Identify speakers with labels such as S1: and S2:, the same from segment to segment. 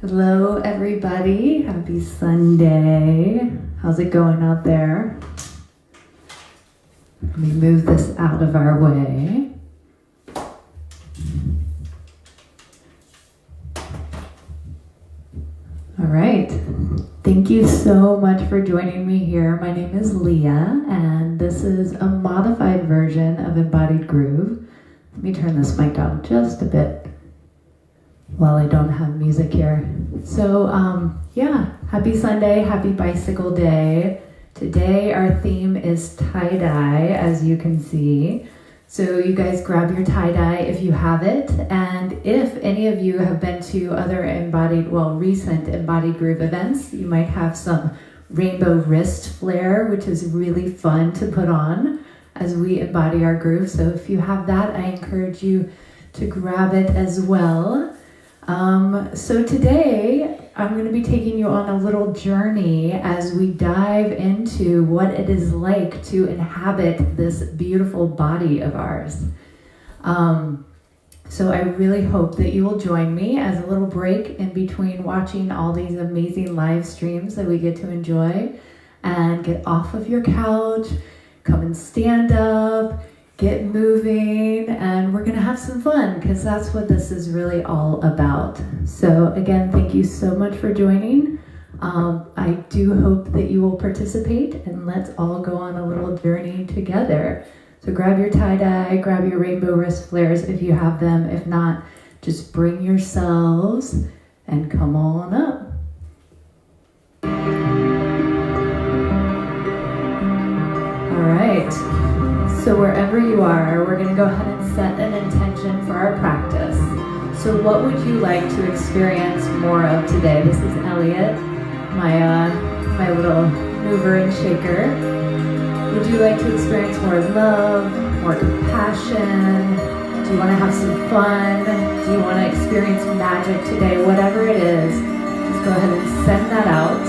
S1: Hello everybody, happy Sunday. How's it going out there? Let me move this out of our way. All right, thank you so much for joining me here. My name is Leah, and this is a modified version of Embodied Groove. Let me turn this mic down just a bit while I don't have music here. So happy Sunday, happy bicycle day. Today our theme is tie-dye, as you can see. So you guys grab your tie-dye if you have it, and if any of you have been to other recent Embodied Groove events, you might have some rainbow wrist flare, which is really fun to put on as we embody our groove. So if you have that, I encourage you to grab it as well. So today I'm going to be taking you on a little journey as we dive into what it is like to inhabit this beautiful body of ours. So I really hope that you will join me as a little break in between watching all these amazing live streams that we get to enjoy, and get off of your couch, come and stand up, get moving, and we're gonna have some fun because that's what this is really all about. So again, thank you so much for joining. I do hope that you will participate, and let's all go on a little journey together. So grab your tie-dye, grab your rainbow wrist flares if you have them. If not, just bring yourselves and come on up. All right. So wherever you are, we're going to go ahead and set an intention for our practice. So what would you like to experience more of today? This is Elliot, my little mover and shaker. Would you like to experience more love, more compassion? Do you want to have some fun? Do you want to experience magic today? Whatever it is, just go ahead and send that out.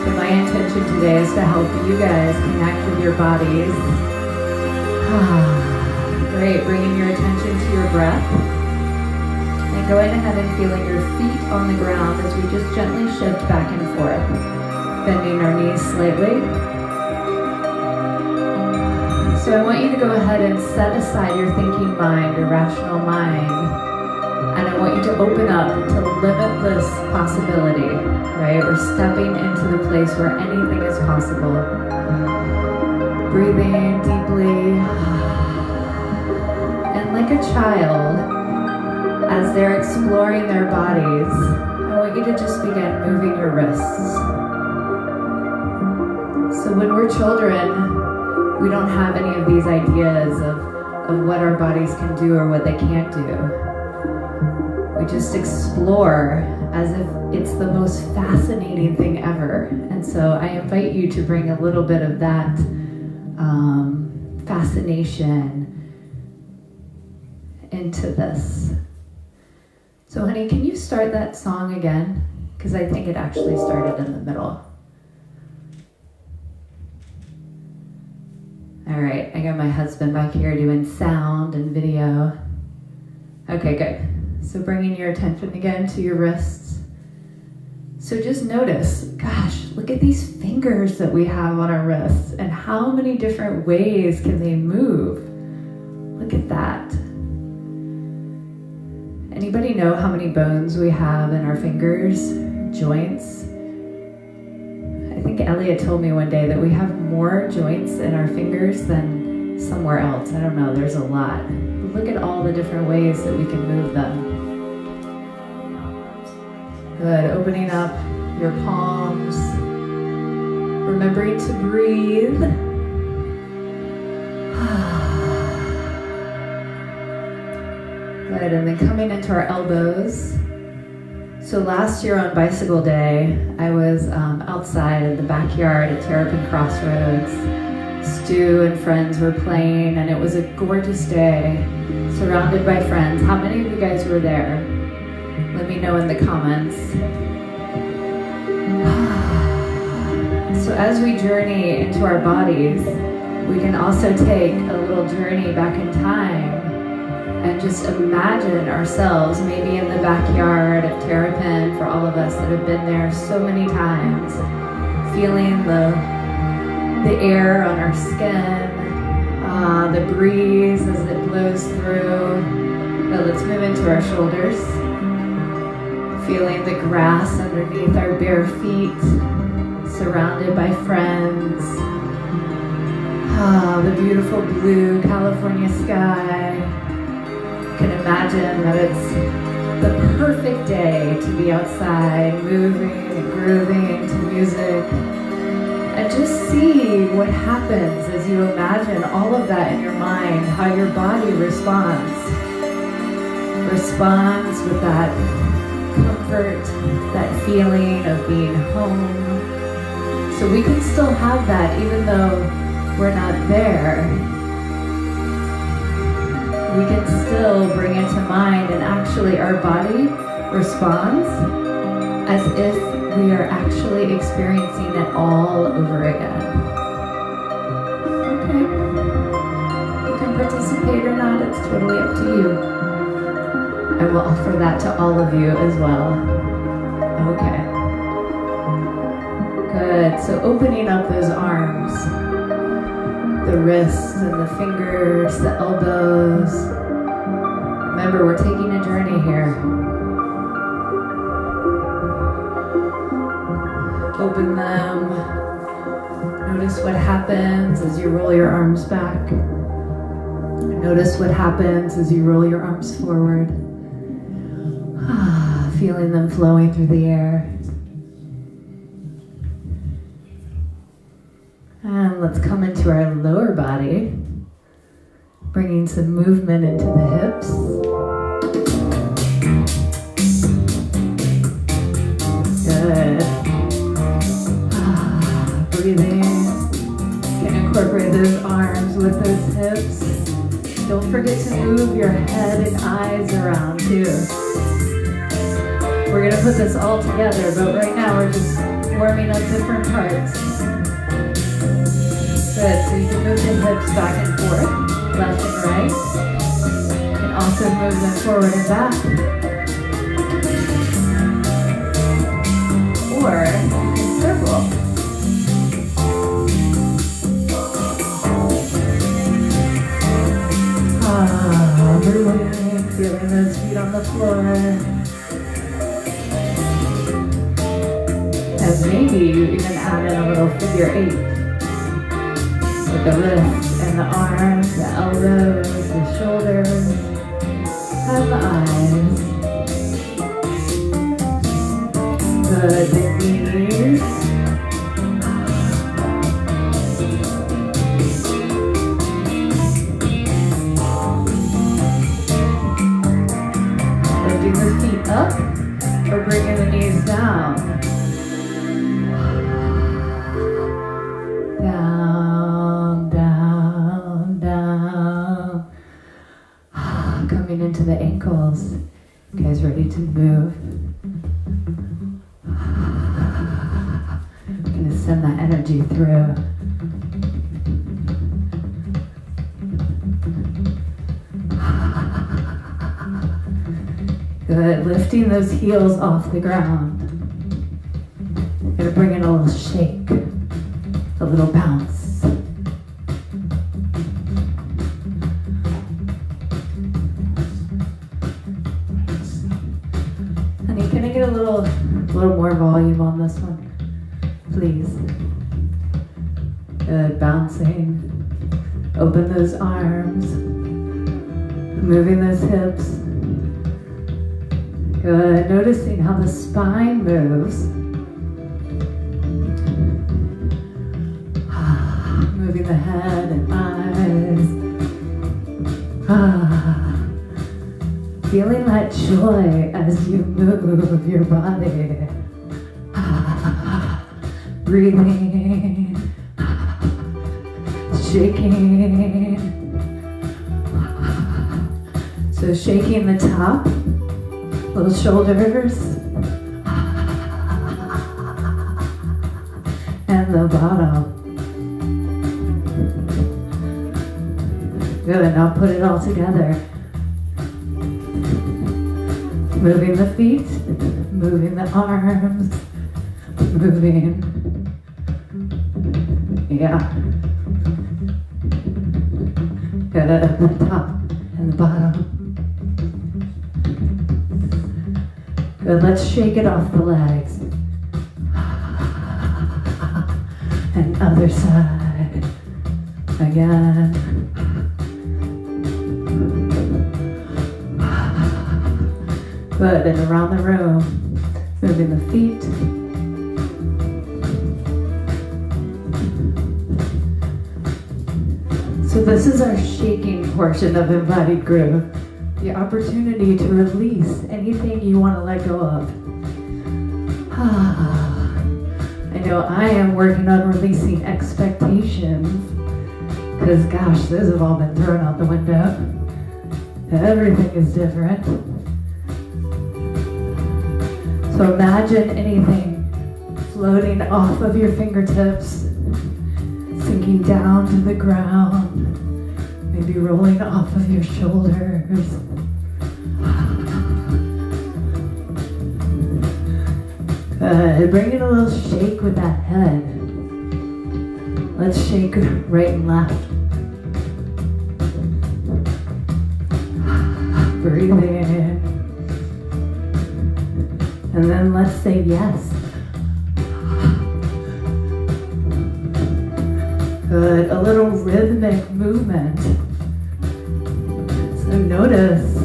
S1: So my intention today is to help you guys connect with your bodies. Great, bringing your attention to your breath. And going ahead and feeling your feet on the ground as we just gently shift back and forth. Bending our knees slightly. So I want you to go ahead and set aside your thinking mind, your rational mind. And I want you to open up to limitless possibility, right? We're stepping into the place where anything is possible. Breathing deeply. And like a child, as they're exploring their bodies, I want you to just begin moving your wrists. So when we're children, we don't have any of these ideas of what our bodies can do or what they can't do. We just explore as if it's the most fascinating thing ever. And so I invite you to bring a little bit of that fascination into this. So honey, can you start that song again? Because I think it actually started in the middle. All right, I got my husband back here doing sound and video. Okay, good. So bringing your attention again to your wrists. So just notice, gosh, look at these fingers that we have on our wrists and how many different ways can they move. Look at that. Anybody know how many bones we have in our fingers, joints? I think Elliot told me one day that we have more joints in our fingers than somewhere else. I don't know, there's a lot. But look at all the different ways that we can move them. Good, opening up your palms. Remembering to breathe. Good, and then coming into our elbows. So last year on Bicycle Day, I was outside in the backyard at Terrapin Crossroads. Stu and friends were playing, and it was a gorgeous day, surrounded by friends. How many of you guys were there? Let me know in the comments. So as we journey into our bodies, we can also take a little journey back in time And just imagine ourselves maybe in the backyard of Terrapin, for all of us that have been there so many times, feeling the air on our skin, the breeze as it blows through. But let's move into our shoulders, feeling the grass underneath our bare feet, surrounded by friends. The beautiful blue California sky. You can imagine that it's the perfect day to be outside, moving and grooving to music. And just see what happens as you imagine all of that in your mind, how your body responds. Responds with that comfort, that feeling of being home. So we can still have that even though we're not there. We can still bring it to mind, and actually our body responds as if we are actually experiencing it all over again. Okay. You can participate or not, it's totally up to you. I will offer that to all of you as well. Okay. Good, so opening up those arms, the wrists and the fingers, the elbows. Remember, we're taking a journey here. Open them. Notice what happens as you roll your arms back. Notice what happens as you roll your arms forward. Feeling them flowing through the air. And let's come into our lower body, bringing some movement into the hips. Good. Breathing. You can incorporate those arms with those hips. Don't forget to move your head and eyes around too. We're gonna put this all together, but right now we're just warming up different parts. Good, so you can move the hips back and forth, left and right. You can also move them forward and back. Or circle. Breathing, feeling those feet on the floor. And maybe you even add in a little figure 8. With the wrists and the arms, the elbows, the shoulders, and the eyes. Good, the knees. Lifting the feet up or bringing the knees down. Coming into the ankles. You guys ready to move? I'm going to send that energy through. Good. Lifting those heels off the ground. I'm going to bring in a little shake, a little bounce. Can I get a little more volume on this one, please? Good, bouncing. Open those arms. Moving those hips. Good, noticing how the spine moves. Moving the head and eyes. Feeling that joy as you move your body. Breathing. Shaking. So shaking the top, little shoulders, and the bottom. Good, now put it all together. Moving the feet, moving the arms, moving. Yeah. Good at the top and the bottom. Good, let's shake it off the legs. And other side. Again. Good, and around the room, moving the feet. So this is our shaking portion of Embodied Groove. The opportunity to release anything you want to let go of. I know I am working on releasing expectations, because gosh, those have all been thrown out the window. Everything is different. So imagine anything floating off of your fingertips, sinking down to the ground, maybe rolling off of your shoulders. Good. Bring in a little shake with that head. Let's shake right and left. Breathe in. And then let's say yes. Good. A little rhythmic movement. So notice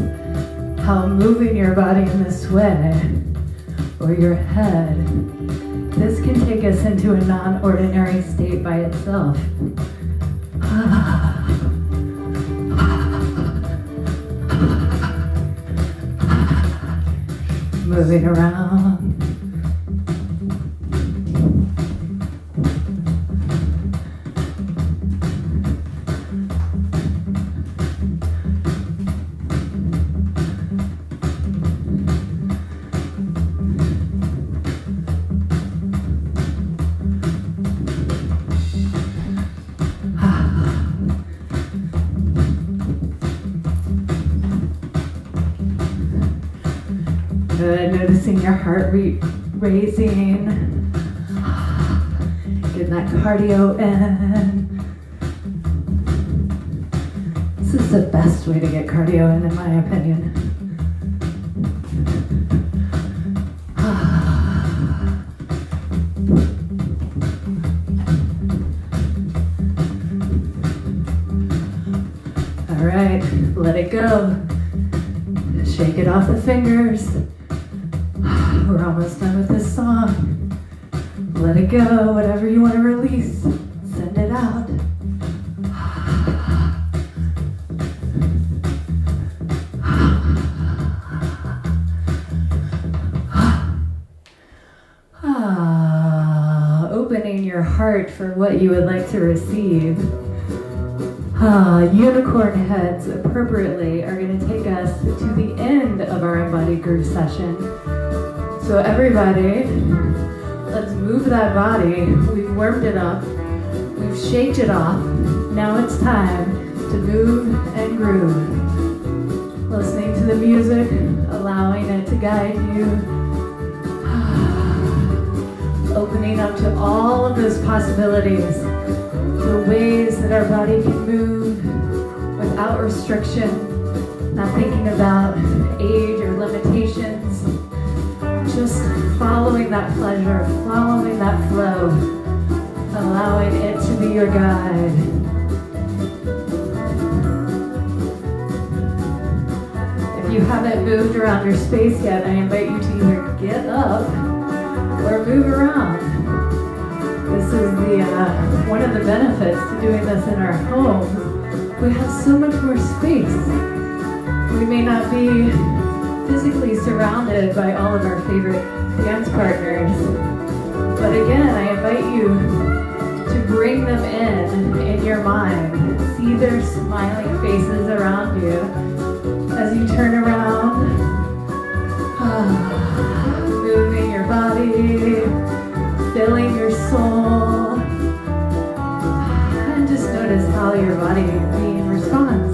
S1: how moving your body in this way, or your head, this can take us into a non-ordinary state by itself. Moving around. Good, noticing your heart rate raising. Getting that cardio in. This is the best way to get cardio in my opinion. All right, let it go. Shake it off the fingers. We're almost done with this song. Let it go, whatever you want to release, send it out. Opening your heart for what you would like to receive. Unicorn heads appropriately are going to take us to the end of our Embodied Groove session. So everybody, let's move that body. We've warmed it up. We've shaked it off. Now it's time to move and groove. Listening to the music, allowing it to guide you. Opening up to all of those possibilities. The ways that our body can move without restriction. Not thinking about age or limitations. Just following that pleasure, following that flow, allowing it to be your guide. If you haven't moved around your space yet, I invite you to either get up or move around. This is one of the benefits to doing this in our homes. We have so much more space. We may not be physically surrounded by all of our favorite dance partners. But again, I invite you to bring them in your mind. See their smiling faces around you as you turn around, moving your body, filling your soul, and just notice how your body responds.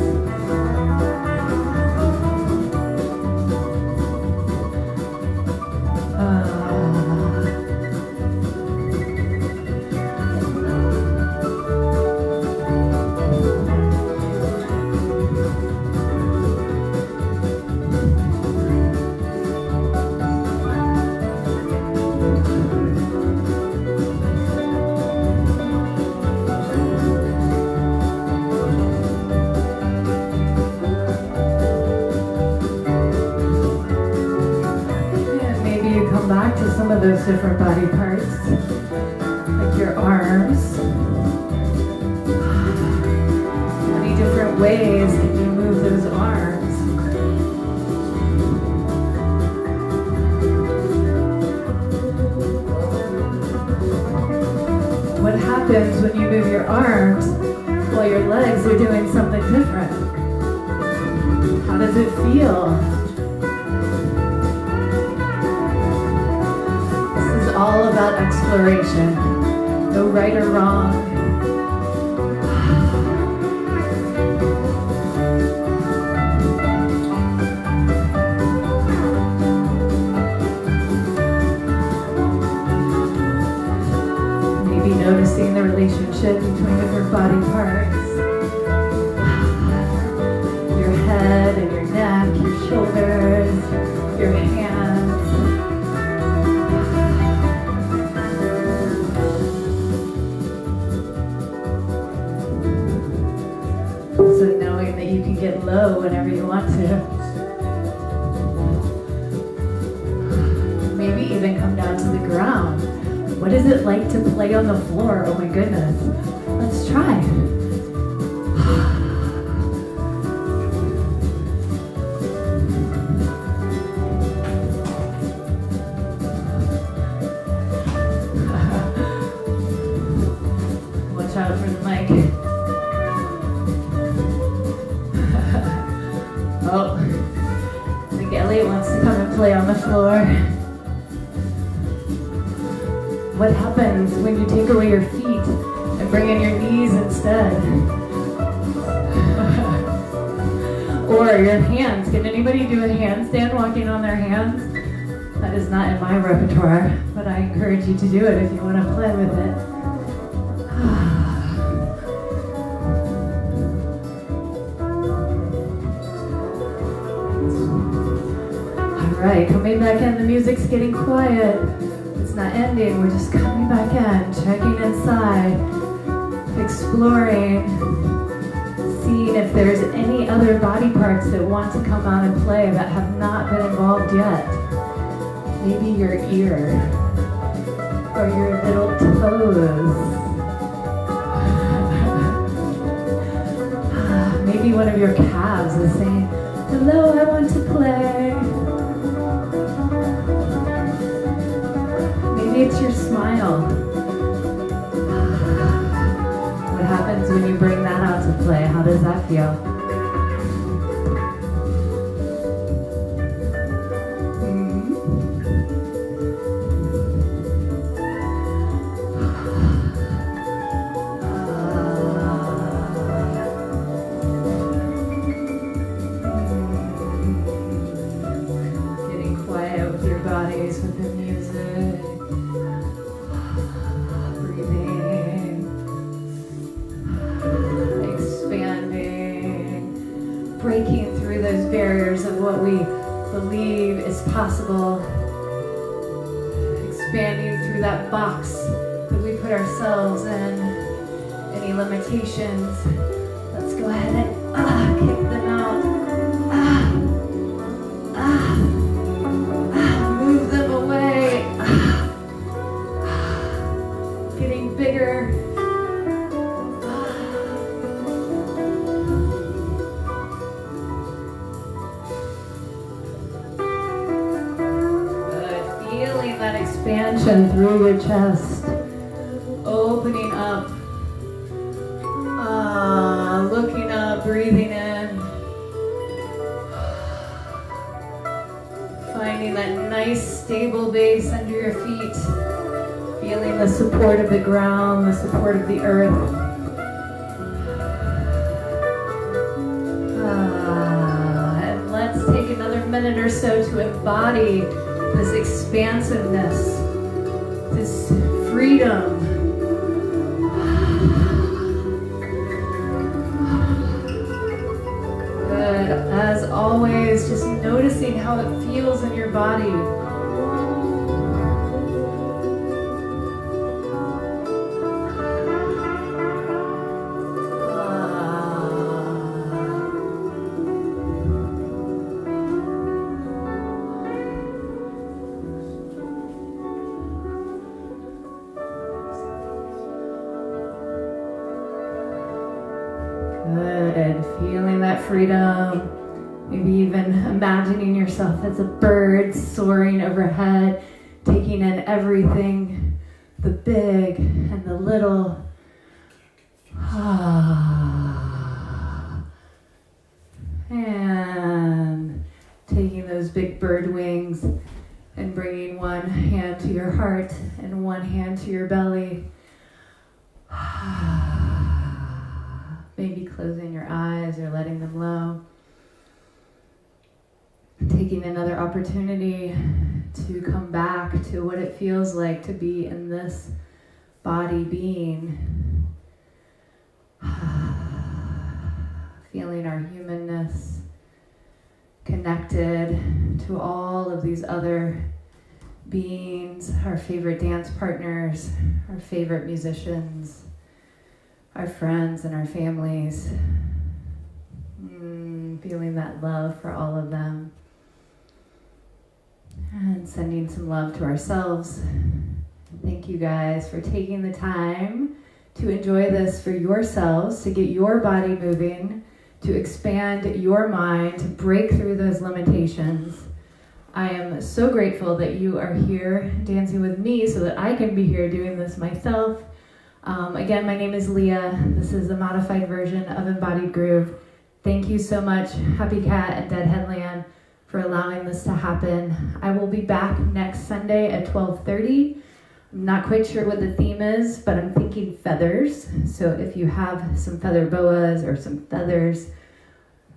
S1: different body parts, like your arms. How many different ways can you move those arms? What happens when you move your arms while your legs are doing something different? How does it feel? This is all about exploration. No right or wrong. Maybe noticing the relationship between different body parts. Your head and your neck, your shoulders, your hands. So knowing that you can get low whenever you want to. Maybe even come down to the ground. What is it like to play on the floor? Oh my goodness. Let's try. Watch out for the mic. Oh, I think Elliot wants to come and play on the floor. What happens when you take away your feet and bring in your knees instead? Or your hands. Can anybody do a handstand walking on their hands? That is not in my repertoire, but I encourage you to do it if you want to play with it. All right, coming back in. The music's getting quiet. It's not ending, we're just coming back in, checking inside, exploring, seeing if there's any other body parts that want to come out and play that have not been involved yet. Maybe your ear, or your little toes. Maybe one of your calves is saying, hello, I want to play. It's your smile. What happens when you bring that out to play? How does that feel? Getting quiet with your bodies, with the music. Breaking through those barriers of what we believe is possible. Expanding through that box that we put ourselves in. Any limitations. Let's go ahead and kick them out. Move them away. Getting bigger. Expansion through your chest, opening up, looking up, breathing in, finding that nice stable base under your feet, feeling the support of the ground, the support of the earth. And let's take another minute or so to embody this expansiveness, this freedom. Good. As always, just noticing how it feels in your body. Good. Feeling that freedom. Maybe even imagining yourself as a bird soaring overhead, taking in everything, the big and the little. And taking those big bird wings and bringing one hand to your heart and one hand to your belly. Maybe closing your eyes or letting them low. Taking another opportunity to come back to what it feels like to be in this body being. Feeling our humanness, connected to all of these other beings, our favorite dance partners, our favorite musicians, our friends and our families. Feeling that love for all of them. And sending some love to ourselves. Thank you guys for taking the time to enjoy this for yourselves, to get your body moving, to expand your mind, to break through those limitations. I am so grateful that you are here dancing with me so that I can be here doing this myself. Again, my name is Leah. This is the modified version of Embodied Groove. Thank you so much, Happy Cat and Dead Headland, for allowing this to happen. I will be back next Sunday at 12:30. I'm not quite sure what the theme is, but I'm thinking feathers. So if you have some feather boas or some feathers,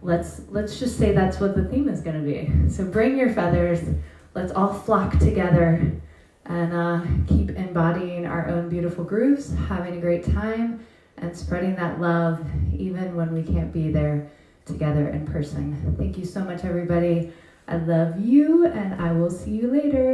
S1: let's just say that's what the theme is going to be. So bring your feathers. Let's all flock together and keep embodying our own beautiful grooves, having a great time, and spreading that love even when we can't be there together in person. Thank you so much, everybody. I love you, and I will see you later.